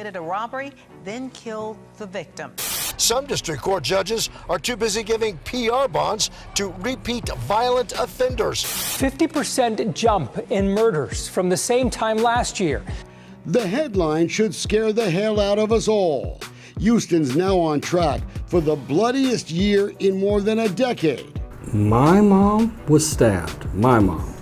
committed a robbery, then killed the victim. Some district court judges are too busy giving PR bonds to repeat violent offenders. 50% jump in murders from the same time last year. The headline should scare the hell out of us all. Houston's now on track for the bloodiest year in more than a decade. My mom was stabbed. My mom.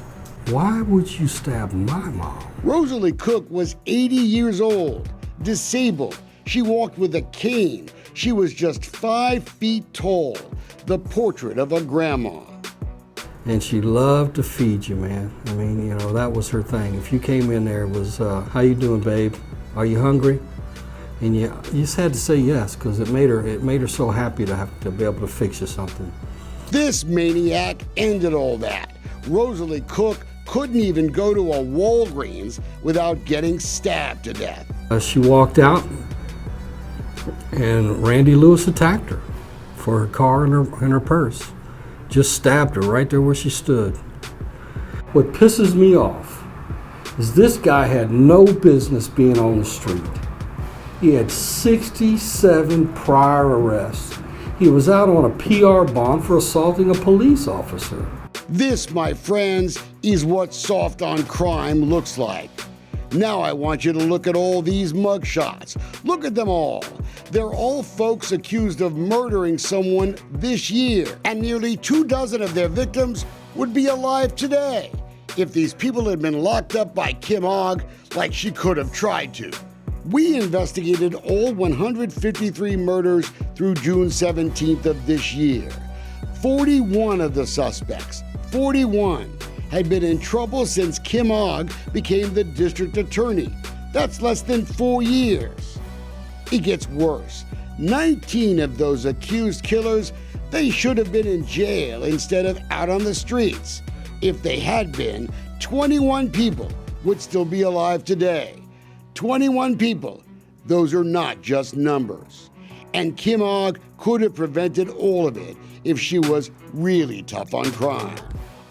Why would you stab my mom? Rosalie Cook was 80 years old, disabled. She walked with a cane. She was just 5 feet tall, the portrait of a grandma. And she loved to feed you, man. I mean, you know, that was her thing. If you came in there, it was, how you doing, babe? Are you hungry? And you just had to say yes, because it made her so happy to have to be able to fix you something. This maniac ended all that. Rosalie Cook couldn't even go to a Walgreens without getting stabbed to death. She walked out, and Randy Lewis attacked her for her car and her purse. Just stabbed her right there where she stood. What pisses me off is this guy had no business being on the street. He had 67 prior arrests. He was out on a PR bond for assaulting a police officer. This, my friends, is what soft on crime looks like. Now I want you to look at all these mugshots. Look at them all. They're all folks accused of murdering someone this year, and nearly 24 of their victims would be alive today if these people had been locked up by Kim Ogg like she could have tried to. We investigated all 153 murders through June 17th of this year. 41 of the suspects, 41, had been in trouble since Kim Ogg became the district attorney. That's less than 4 years. It gets worse. 19 of those accused killers, they should have been in jail instead of out on the streets. If they had been, 21 people would still be alive today. 21 people. Those are not just numbers. And Kim Ogg could have prevented all of it if she was really tough on crime.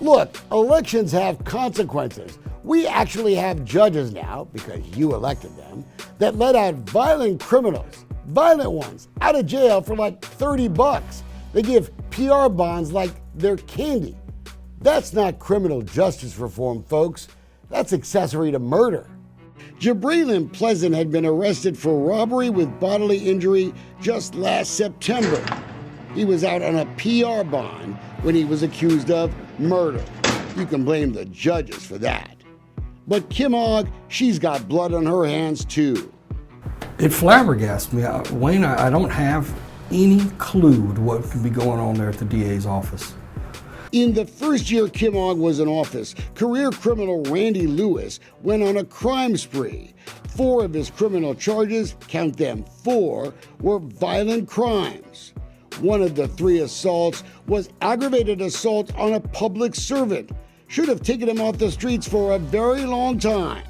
Look, elections have consequences. We actually have judges now, because you elected them, that let out violent criminals, violent ones, out of jail for like $30. They give PR bonds like they're candy. That's not criminal justice reform, folks. That's accessory to murder. Jabril Pleasant had been arrested for robbery with bodily injury just last September. He was out on a PR bond when he was accused of murder. You can blame the judges for that. But Kim Ogg, she's got blood on her hands too. It flabbergasted me. Wayne, I don't have any clue what could be going on there at the DA's office. In the first year Kim Ogg was in office, career criminal Randy Lewis went on a crime spree. 4 of his criminal charges, count them 4, were violent crimes. One of the 3 assaults was aggravated assault on a public servant. Should have taken him off the streets for a very long time.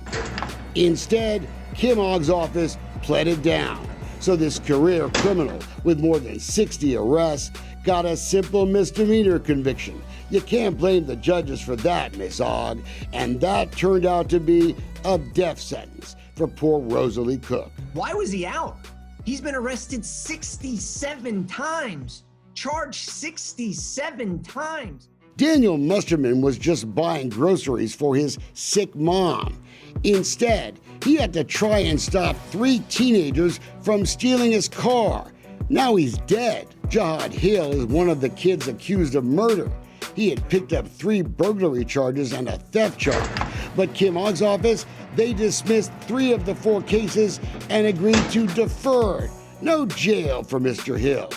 Instead, Kim Ogg's office pled it down. So this career criminal with more than 60 arrests got a simple misdemeanor conviction. You can't blame the judges for that, Miss Ogg. And that turned out to be a death sentence for poor Rosalie Cook. Why was he out? He's been arrested 67 times, charged 67 times. Daniel Musterman was just buying groceries for his sick mom. Instead, he had to try and stop 3 teenagers from stealing his car. Now he's dead. Jihad Hill is one of the kids accused of murder. He had picked up 3 burglary charges and a theft charge. But Kim Ogg's office, they dismissed 3 of the 4 cases and agreed to defer. No jail for Mr. Hill.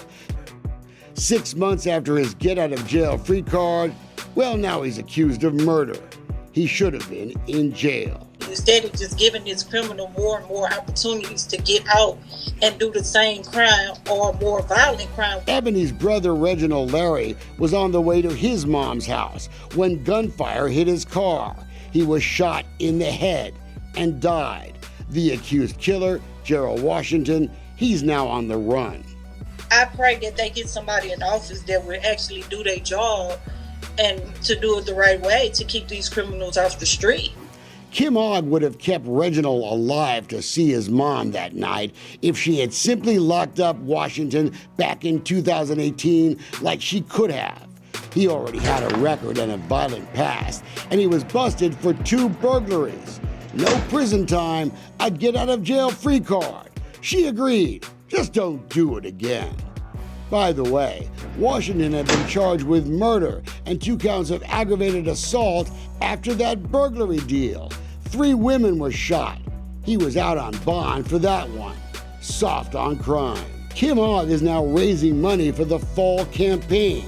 6 months after his get-out-of-jail-free card, well, now he's accused of murder. He should have been in jail. Instead of just giving this criminal more and more opportunities to get out and do the same crime or more violent crime. Ebony's brother, Reginald Larry, was on the way to his mom's house when gunfire hit his car. He was shot in the head and died. The accused killer, Gerald Washington, he's now on the run. I pray that they get somebody in office that will actually do their job and to do it the right way to keep these criminals off the street. Kim Ogg would have kept Reginald alive to see his mom that night if she had simply locked up Washington back in 2018 like she could have. He already had a record and a violent past, and he was busted for 2 burglaries. No prison time, I'd get out of jail free card. She agreed, just don't do it again. By the way, Washington had been charged with murder and 2 counts of aggravated assault after that burglary deal. 3 women were shot. He was out on bond for that one. Soft on crime. Kim Ogg is now raising money for the fall campaign.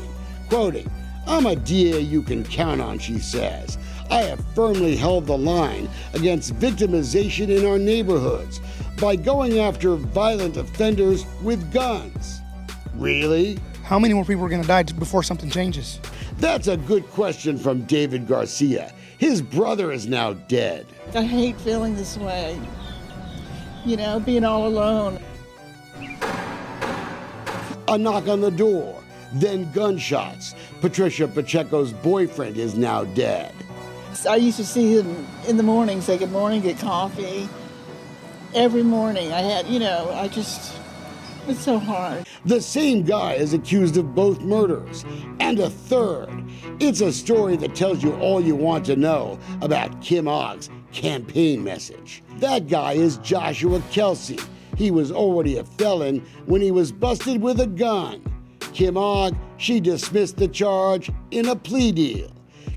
Quoting, "I'm a DA you can count on," she says. "I have firmly held the line against victimization in our neighborhoods by going after violent offenders with guns." Really? How many more people are going to die before something changes? That's a good question from David Garcia. His brother is now dead. I hate feeling this way. You know, being all alone. A knock on the door, then gunshots. Patricia Pacheco's boyfriend is now dead. I used to see him in the morning, say good morning, get coffee. Every morning I had, it's so hard. The same guy is accused of both murders, and a third. It's a story that tells you all you want to know about Kim Ogg's campaign message. That guy is Joshua Kelsey. He was already a felon when he was busted with a gun. Kim Ogg, she dismissed the charge in a plea deal.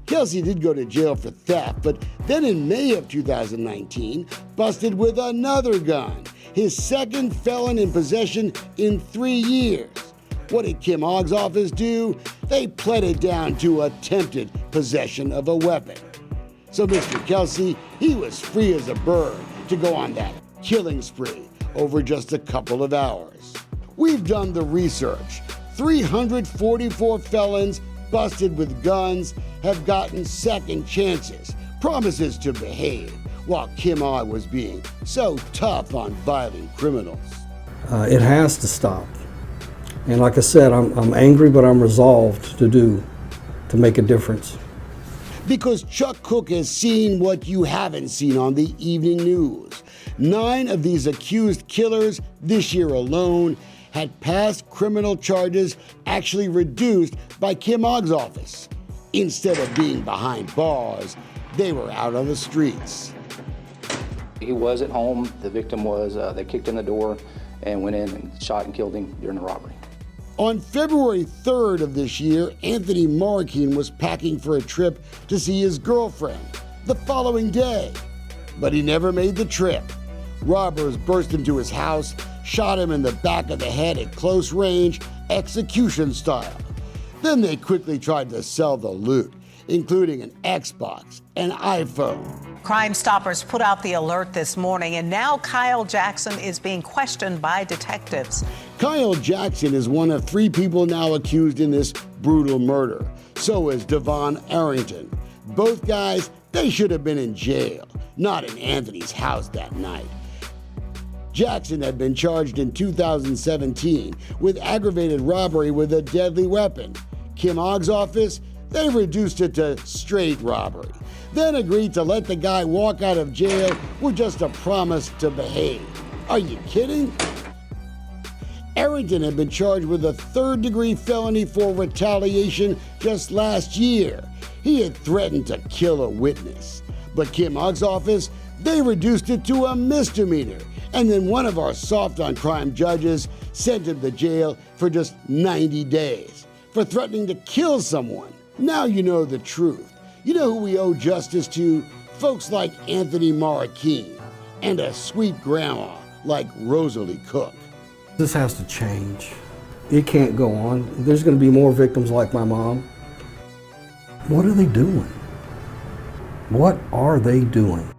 Kelsey did go to jail for theft, but then in May of 2019, busted with another gun. His second felon in possession in 3 years. What did Kim Ogg's office do? They pled it down to attempted possession of a weapon. So Mr. Kelsey, he was free as a bird to go on that killing spree over just a couple of hours. We've done the research. 344 felons busted with guns have gotten second chances, promises to behave, while Kim Ogg was being so tough on violent criminals. It has to stop. And like I said, I'm angry, but I'm resolved to make a difference. Because Chuck Cook has seen what you haven't seen on the evening news. 9 of these accused killers this year alone had past criminal charges actually reduced by Kim Ogg's office. Instead of being behind bars, they were out on the streets. He was at home. The victim was, they kicked in the door and went in and shot and killed him during the robbery. On February 3rd of this year, Anthony Marroquin was packing for a trip to see his girlfriend the following day, but he never made the trip. Robbers burst into his house, shot him in the back of the head at close range, execution style. Then they quickly tried to sell the loot, including an Xbox, an iPhone. Crime Stoppers put out the alert this morning, and now Kyle Jackson is being questioned by detectives. Kyle Jackson is one of 3 people now accused in this brutal murder. So is Devon Arrington. Both guys, they should have been in jail, not in Anthony's house that night. Jackson had been charged in 2017 with aggravated robbery with a deadly weapon. Kim Ogg's office, they reduced it to straight robbery, then agreed to let the guy walk out of jail with just a promise to behave. Are you kidding? Arrington had been charged with a 3rd-degree felony for retaliation just last year. He had threatened to kill a witness. But Kim Ogg's office, they reduced it to a misdemeanor. And then one of our soft-on-crime judges sent him to jail for just 90 days for threatening to kill someone. Now you know the truth. You know who we owe justice to? Folks like Anthony Marroquin and a sweet grandma like Rosalie Cook. This has to change. It can't go on. There's going to be more victims like my mom. What are they doing? What are they doing?